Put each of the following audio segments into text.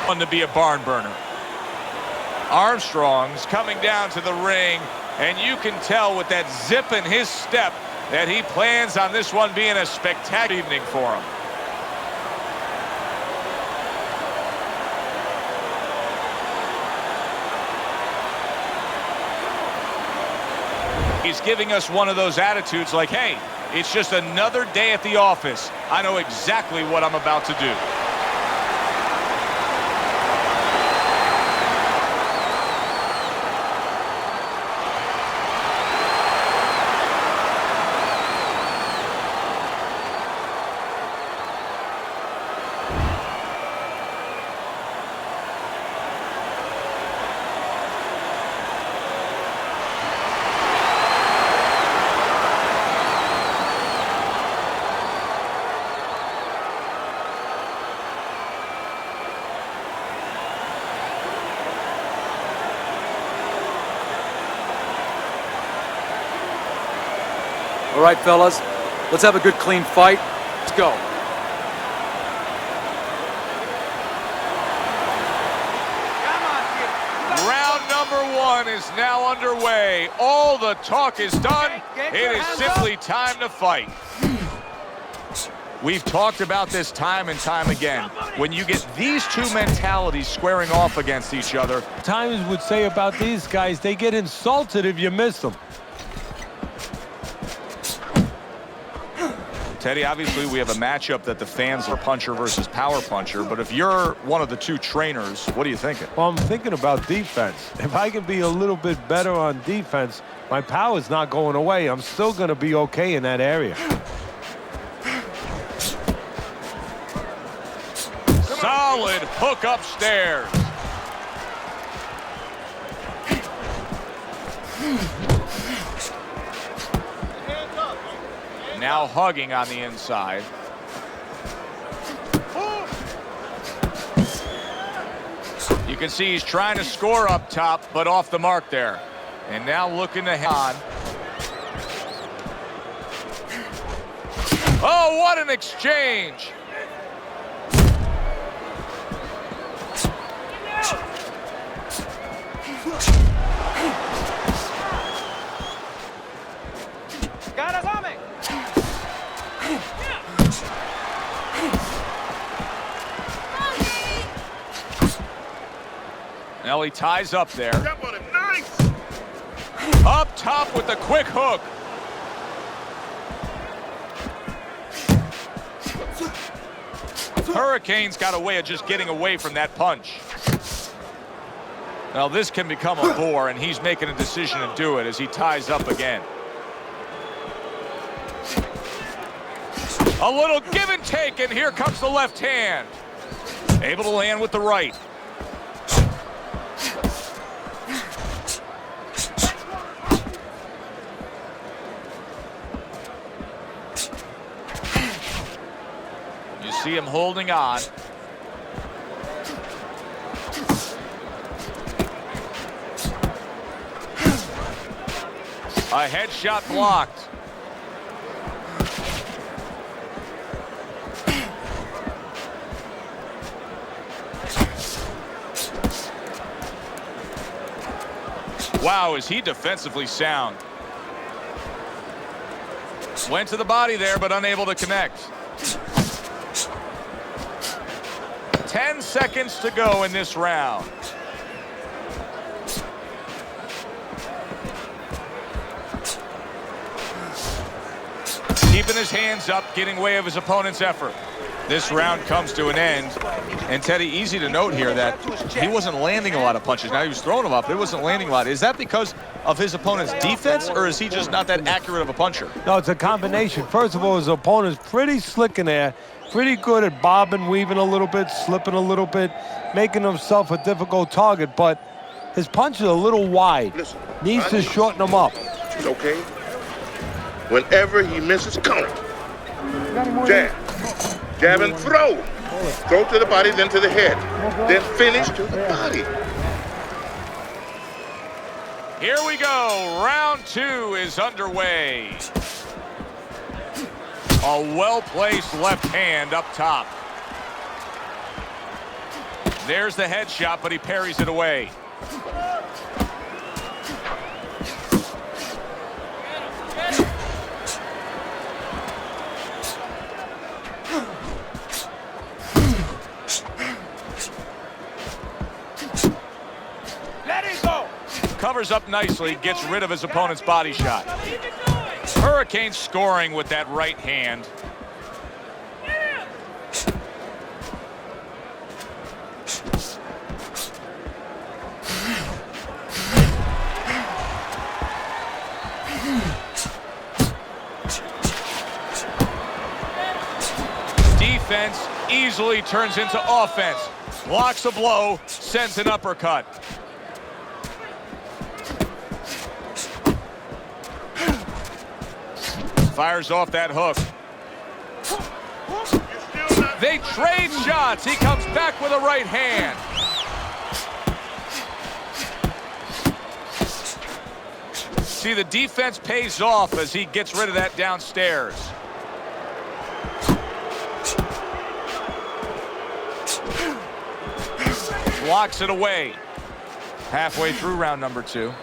Fun to be a barn burner. Armstrong's coming down to the ring, and you can tell with that zip in his step that he plans on this one being a spectacular evening for him. He's giving us one of those attitudes like, hey, it's just another day at the office. I know exactly what I'm about to do. All right, fellas, let's have a good, clean fight. Let's go. Round number one is now underway. All the talk is done. It is simply time to fight. We've talked about this time and time again. When you get these two mentalities squaring off against each other. Times would say about these guys, they get insulted if you miss them. Teddy, obviously we have a matchup that the fans are puncher versus power puncher, but if you're one of the two trainers, what are you thinking? Well, I'm thinking about defense. If I can be a little bit better on defense, my power's not going away. I'm still going to be okay in that area. Solid hook upstairs. Now hugging on the inside. You can see he's trying to score up top, but off the mark there. And now looking to head on. Oh, what an exchange! Now he ties up there. Nice. Up top with the quick hook. Hurricane's got a way of just getting away from that punch. Now this can become a bore, and he's making a decision to do it as he ties up again. A little give and take, and here comes the left hand. Able to land with the right. You see him holding on. A headshot blocked. Wow, is he defensively sound. Went to the body there, but unable to connect. 10 seconds to go in this round. Keeping his hands up, getting way of his opponent's effort. This round comes to an end. And Teddy, easy to note here that he wasn't landing a lot of punches. Now he was throwing them up, but he wasn't landing a lot. Is that because of his opponent's defense, or is he just not that accurate of a puncher? No, it's a combination. First of all, his opponent's pretty slick in there, pretty good at bobbing, weaving a little bit, slipping a little bit, making himself a difficult target, but his punch is a little wide. Needs to shorten them up. Okay. Whenever he misses, counter. Jab. Jab and throw. Throw to the body, then to the head. Then finish to the body. Here we go. Round two is underway. A well-placed left hand up top. There's the headshot, but he parries it away. Let it go. Covers up nicely, gets rid of his opponent's body shot. Hurricane scoring with that right hand. Defense easily turns into offense. Blocks a blow, sends an uppercut. Fires off that hook. They trade shots. He comes back with a right hand. See, the defense pays off as he gets rid of that downstairs. Blocks it away. Halfway through round number 2.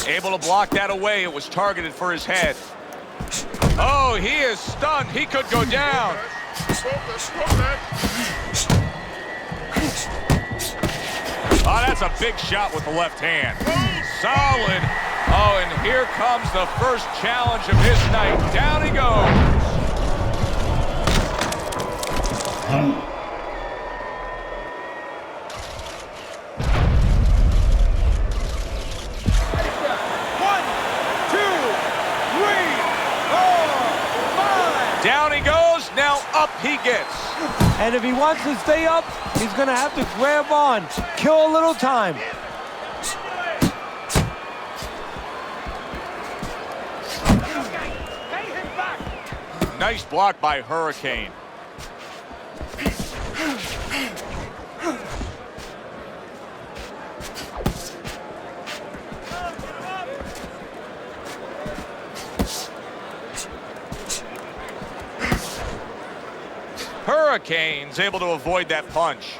Able to block that away. It was targeted for his head. Oh, he is stunned. He could go down. Oh, that's a big shot with the left hand. Solid. Oh, and here comes the first challenge of his night. Down he goes. Down he goes, now up he gets. And if he wants to stay up, he's going to have to grab on, kill a little time. Nice block by Hurricane. Hurricane's able to avoid that punch.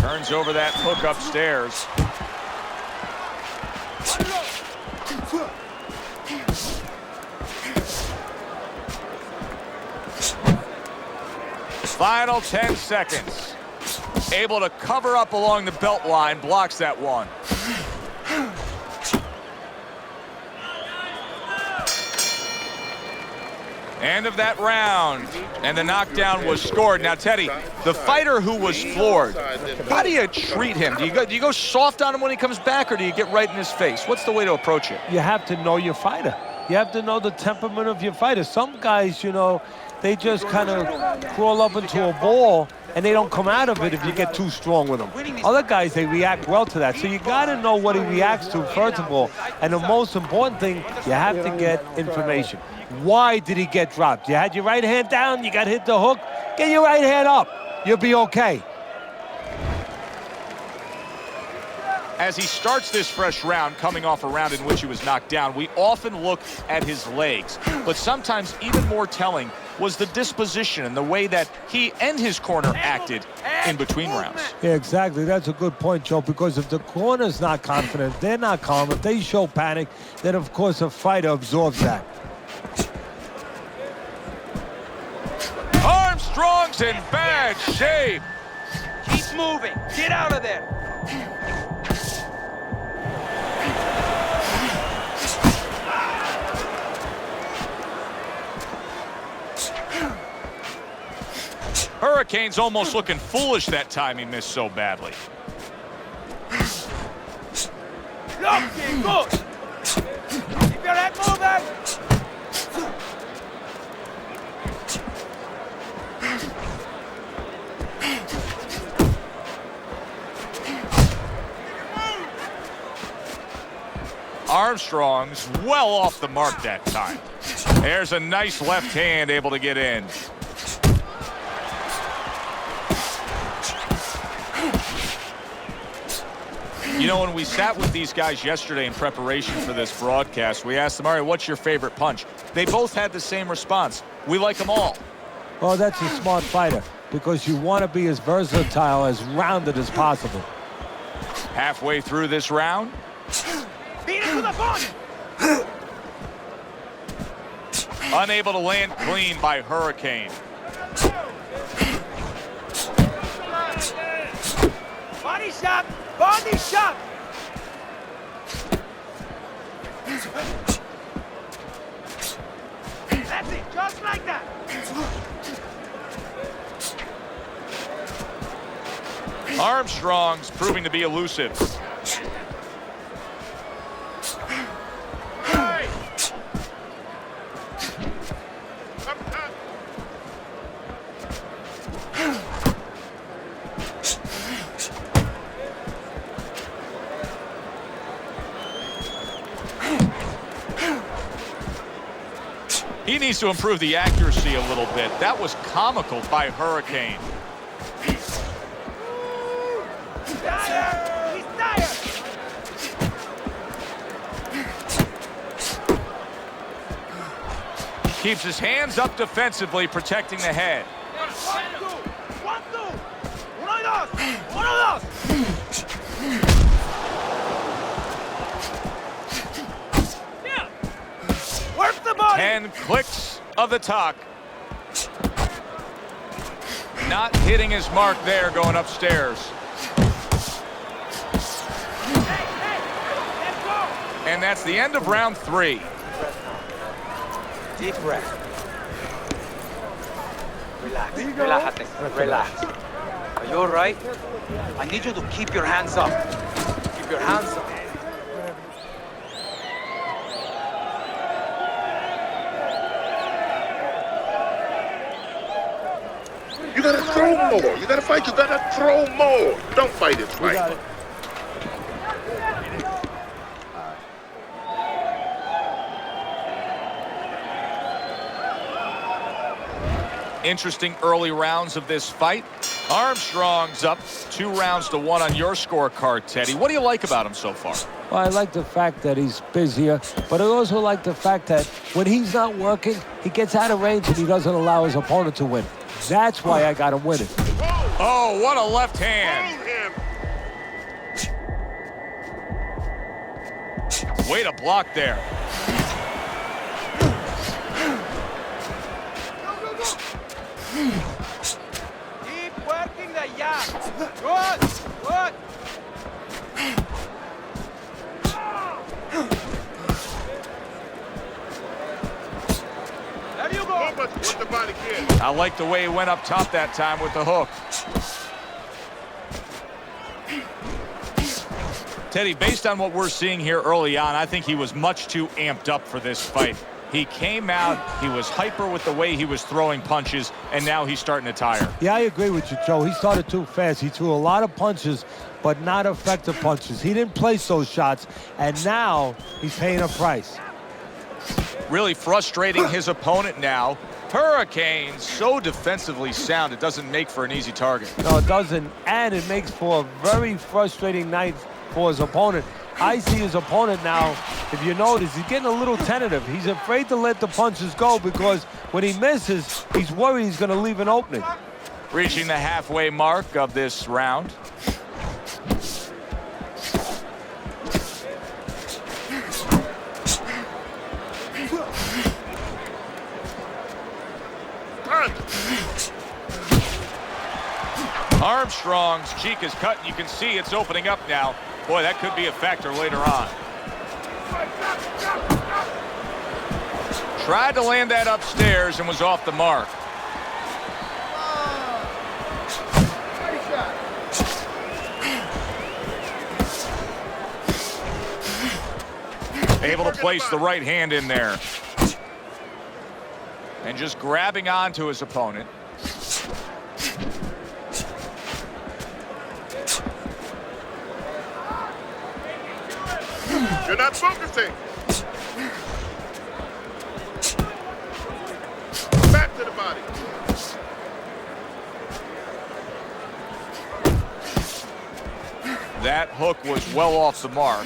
Turns over that hook upstairs. Final 10 seconds. Able to cover up along the belt line, blocks that one. End of that round, and the knockdown was scored. Now, Teddy, the fighter who was floored, how do you treat him? Do you go soft on him when he comes back, or do you get right in his face? What's the way to approach it? You have to know your fighter. You have to know the temperament of your fighter. Some guys, you know, they just kind of crawl up into a ball, and they don't come out of it if you get too strong with them. Other guys, they react well to that. So you got to know what he reacts to, first of all. And the most important thing, you have to get information. Why did he get dropped? You had your right hand down, you got hit the hook, get your right hand up. You'll be okay. As he starts this fresh round, coming off a round in which he was knocked down, we often look at his legs. But sometimes even more telling was the disposition and the way that he and his corner acted in between rounds. Yeah, exactly. That's a good point, Joe, because if the corner's not confident, they're not calm, if they show panic, then of course a fighter absorbs that. Armstrong's in bad shape. Keep moving. Get out of there. Hurricane's almost looking foolish that time he missed so badly. Looking good. Keep your head moving. Armstrong's well off the mark that time. There's a nice left hand able to get in. You know, when we sat with these guys yesterday in preparation for this broadcast, we asked them, all right, what's your favorite punch? They both had the same response. We like them all. Well, that's a smart fighter because you want to be as versatile, as rounded as possible. Halfway through this round. Beat it to the punch! Unable to land clean by Hurricane. Body shot! Body shot! That's it, just like that! Armstrong's proving to be elusive. He needs to improve the accuracy a little bit. That was comical by Hurricane. Tired! He's tired! Keeps his hands up defensively, protecting the head. 1, 2! 1, 2! Uno y dos! Uno y dos! Work the body! 10 clicks of the tuck. Not hitting his mark there, going upstairs. Let's go! And that's the end of round 3. Deep breath. Relax. Relájate. Relax. Are you all right? I need you to keep your hands up. Keep your hands up. You gotta throw more. You gotta fight. You gotta throw more. Don't fight this fight. Got it. Interesting early rounds of this fight. Armstrong's up 2-1 on your scorecard, Teddy. What do you like about him so far? Well, I like the fact that he's busier, but I also like the fact that when he's not working, he gets out of range and he doesn't allow his opponent to win. That's why I got him winning. Oh, what a left hand. Way to block there. Keep working the jab. Good, good. There you go. What's the body kid? I like the way he went up top that time with the hook. Teddy, based on what we're seeing here early on, I think he was much too amped up for this fight. He came out, he was hyper with the way he was throwing punches, and now he's starting to tire. Yeah, I agree with you, Joe. He started too fast. He threw a lot of punches, but not effective punches. He didn't place those shots, and now he's paying a price. Really frustrating his opponent now. Hurricane, so defensively sound, it doesn't make for an easy target. No, it doesn't, and it makes for a very frustrating night for his opponent. I see his opponent now, if you notice, he's getting a little tentative. He's afraid to let the punches go because when he misses, he's worried he's going to leave an opening. Reaching the halfway mark of this round. Armstrong's cheek is cut, and you can see it's opening up now. Boy, that could be a factor later on. Tried to land that upstairs and was off the mark. Able to place the right hand in there. And just grabbing onto his opponent. You're not focusing. Back to the body. That hook was well off the mark.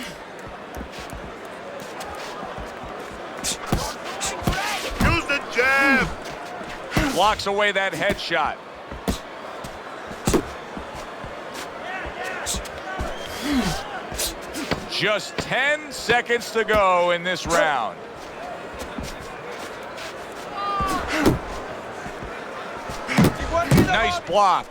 Use the jab. Blocks away that headshot. Just 10 seconds to go in this round. Nice block.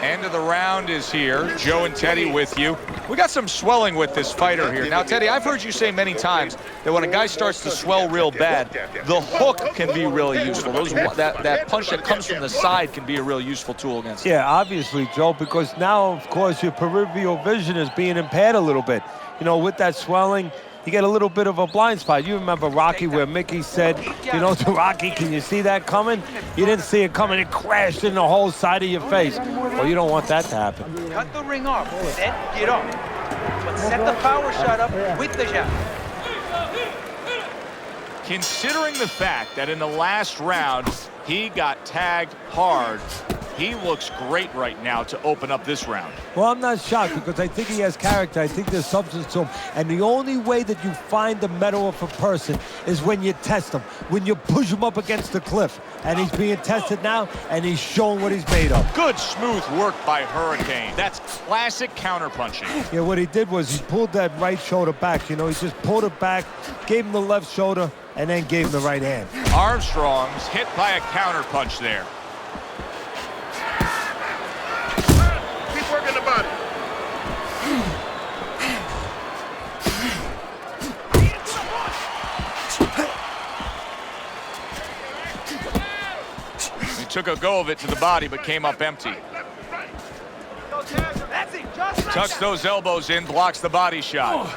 End of the round is here. Joe and Teddy with you. We got some swelling with this fighter here. Now, Teddy, I've heard you say many times that when a guy starts to swell real bad, the hook can be really useful. That punch that comes from the side can be a real useful tool against him. Yeah, obviously, Joe, because now, of course, your peripheral vision is being impaired a little bit. You know, with that swelling, you get a little bit of a blind spot. You remember Rocky where Mickey said, you know, to Rocky, can you see that coming? You didn't see it coming. It crashed in the whole side of your face. Well, you don't want that to happen. Cut the ring off, then get up. But set the power shot up with the jab. Considering the fact that in the last round, he got tagged hard, he looks great right now to open up this round. Well, I'm not shocked because I think he has character. I think there's substance to him. And the only way that you find the metal of a person is when you test him, when you push him up against the cliff. And he's being tested now, and he's showing what he's made of. Good smooth work by Hurricane. That's classic counterpunching. Yeah, what he did was he pulled that right shoulder back. You know, he just pulled it back, gave him the left shoulder, and then gave him the right hand. Armstrong's hit by a counterpunch there. Keep working the body. He took a go of it to the body, but came up empty. That's it, just like Tucks those elbows in, blocks the body shot.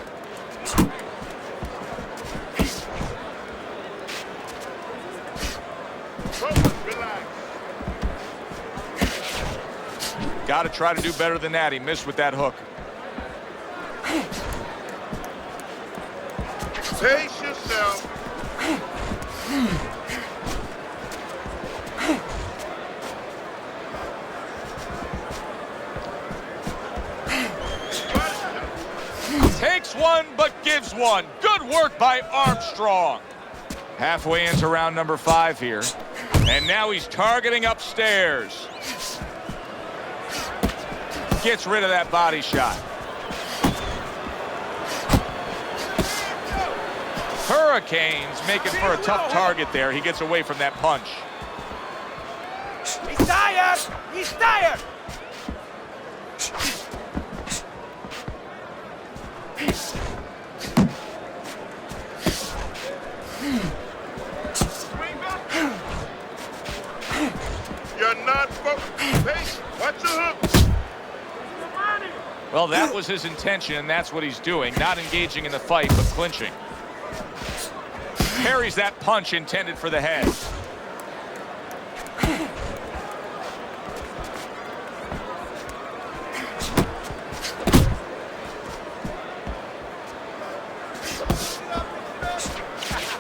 Relax. Got to try to do better than that. He missed with that hook. Pace yourself. Takes one, but gives one. Good work by Armstrong. Halfway into round number 5 here. And now he's targeting upstairs. Gets rid of that body shot. Hurricane's making for a tough target there. He gets away from that punch. He's tired! He's tired! You're not focused. Pace. Watch the hook. Well, that was his intention, and that's what he's doing. Not engaging in the fight, but clinching. Parries that punch intended for the head.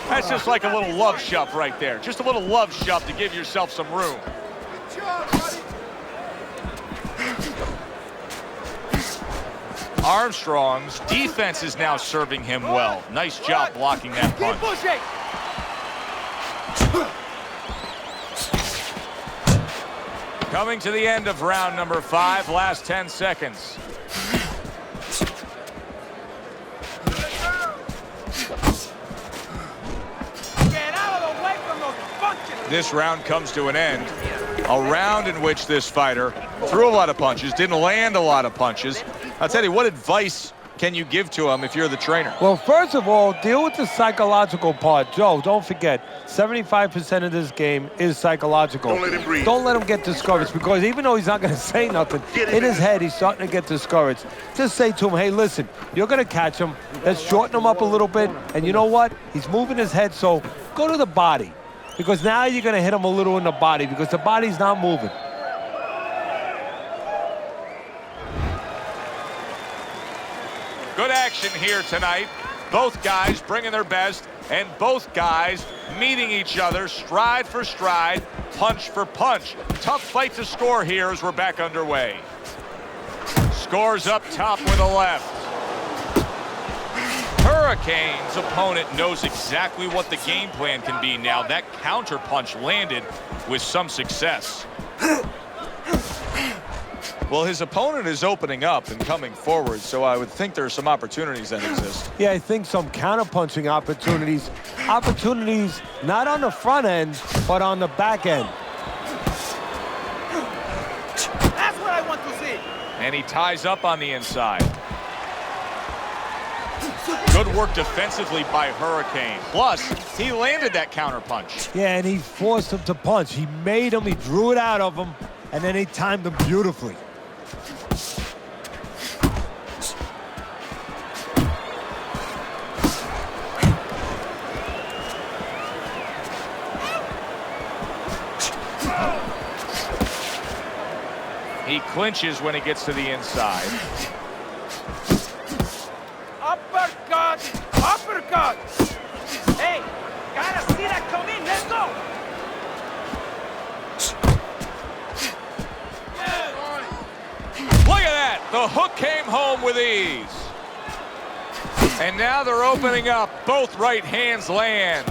That's just like a little love shove right there. Just a little love shove to give yourself some room. Good job, buddy. Armstrong's defense is now serving him well. Nice job blocking that Keep punch. pushing! Coming to the end of round number 5, last 10 seconds. Get out of the way from those punches! This round comes to an end. A round in which this fighter threw a lot of punches, didn't land a lot of punches. I'll tell you, what advice can you give to him if you're the trainer? Well, first of all, deal with the psychological part. Joe, don't forget, 75% of this game is psychological. Don't let him breathe. Don't let him get discouraged, because even though he's not going to say nothing, in his head, he's starting to get discouraged. Just say to him, hey, listen, you're going to catch him. Let's shorten him up a little bit. And you know what? He's moving his head, so go to the body, because now you're going to hit him a little in the body, because the body's not moving. Good action here tonight. Both guys bringing their best, and both guys meeting each other stride for stride, punch for punch. Tough fight to score here as we're back underway. Scores up top with a left. Hurricane's opponent knows exactly what the game plan can be now. That counter punch landed with some success. Well, his opponent is opening up and coming forward, so I would think there are some opportunities that exist. Yeah, I think some counter-punching opportunities. Opportunities not on the front end, but on the back end. That's what I want to see. And he ties up on the inside. Good work defensively by Hurricane. Plus, he landed that counter punch. Yeah, and he forced him to punch. He made him, he drew it out of him, and then he timed him beautifully. He clinches when he gets to the inside. Uppercut! Uppercut! Hey, gotta see that come in. Let's go! Look at that! The hook came home with ease. And now they're opening up. Both right hands land.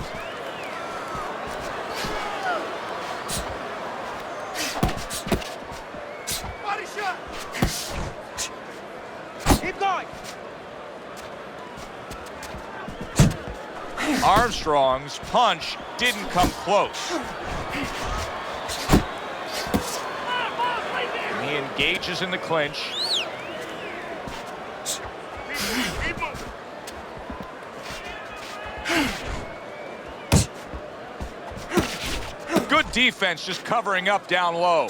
Body shot! Keep going! Armstrong's punch didn't come close. And he engages in the clinch. Good defense, just covering up down low.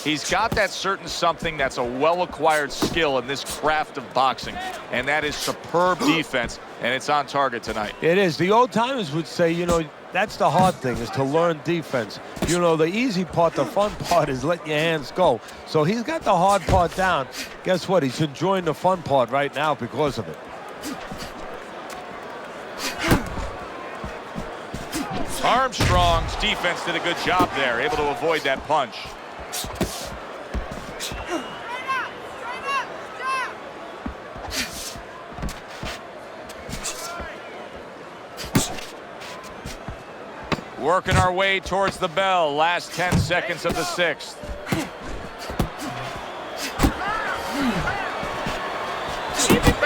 He's got that certain something that's a well-acquired skill in this craft of boxing, and that is superb defense, and it's on target tonight. It is. The old timers would say, you know, that's the hard thing, is to learn defense. You know, the easy part, the fun part is letting your hands go. So he's got the hard part down. Guess what? He's enjoying the fun part right now because of it. Armstrong's defense did a good job there, able to avoid that punch. Working our way towards the bell. Last 10 seconds of the sixth.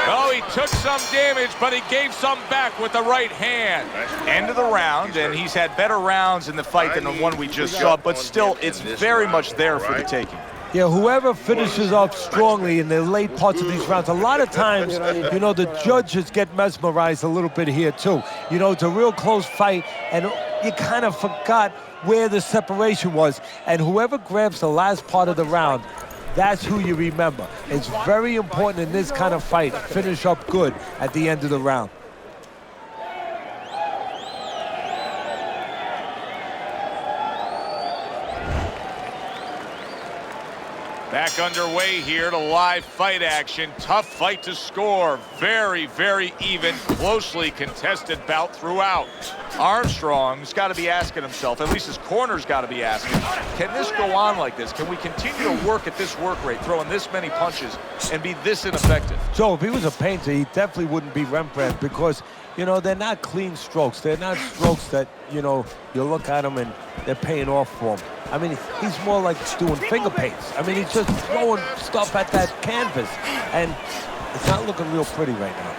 Oh, he took some damage, but he gave some back with the right hand. End of the round, and he's had better rounds in the fight than the one we just saw, but still, it's very much there for the taking. Yeah, whoever finishes up strongly in the late parts of these rounds, a lot of times, you know, the judges get mesmerized a little bit here, too. You know, it's a real close fight, and you kind of forgot where the separation was. And whoever grabs the last part of the round, that's who you remember. It's very important in this kind of fight, finish up good at the end of the round. Back underway here to live fight action. Tough fight to score. Very, very even, closely contested bout throughout. Armstrong's got to be asking himself, at least his corner's got to be asking, can this go on like this? Can we continue to work at this work rate, throwing this many punches, and be this ineffective? So if he was a painter, he definitely wouldn't be Rembrandt because, you know, they're not clean strokes. They're not strokes that, you know, you look at them and they're paying off for him. I mean, he's more like doing finger paints. I mean, he's just throwing stuff at that canvas, and it's not looking real pretty right now.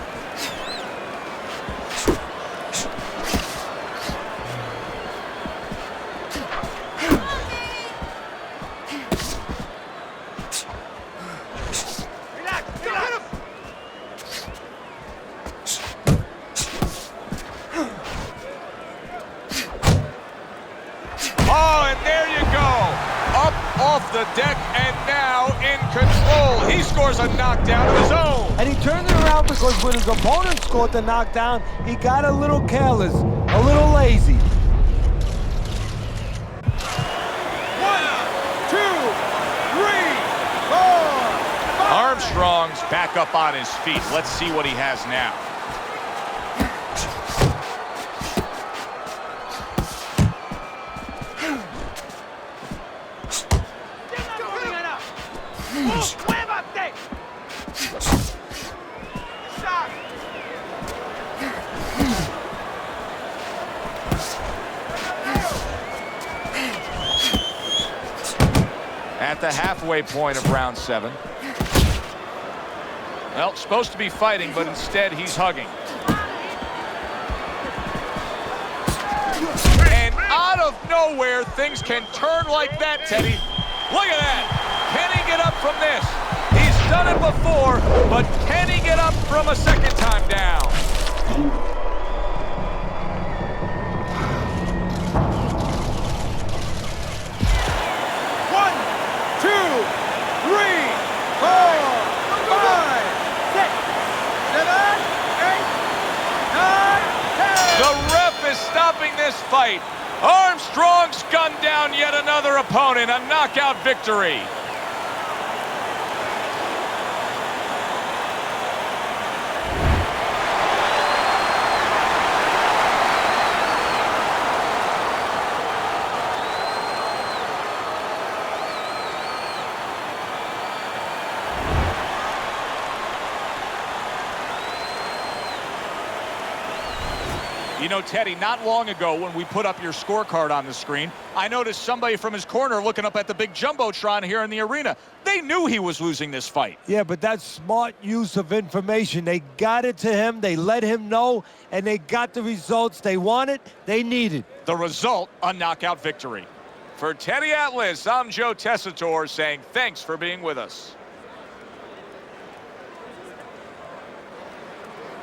Off the deck and now in control. He scores a knockdown of his own. And he turned it around because when his opponent scored the knockdown, he got a little careless, a little lazy. 1, 2, 3, 4, 5. Armstrong's back up on his feet. Let's see what he has now. at the halfway point of round 7. Well, supposed to be fighting, but instead he's hugging. And out of nowhere, things can turn like that, Teddy. Look at that. Can he get up from this? He's done it before, but can he get up from a second time down? Stopping this fight. Armstrong's gunned down yet another opponent. A knockout victory. You know, Teddy, not long ago when we put up your scorecard on the screen, I noticed somebody from his corner looking up at the big Jumbotron here in the arena. They knew he was losing this fight. Yeah, but that's smart use of information. They got it to him, they let him know, and they got the results they wanted, they needed. The result, a knockout victory. For Teddy Atlas, I'm Joe Tessitore saying thanks for being with us.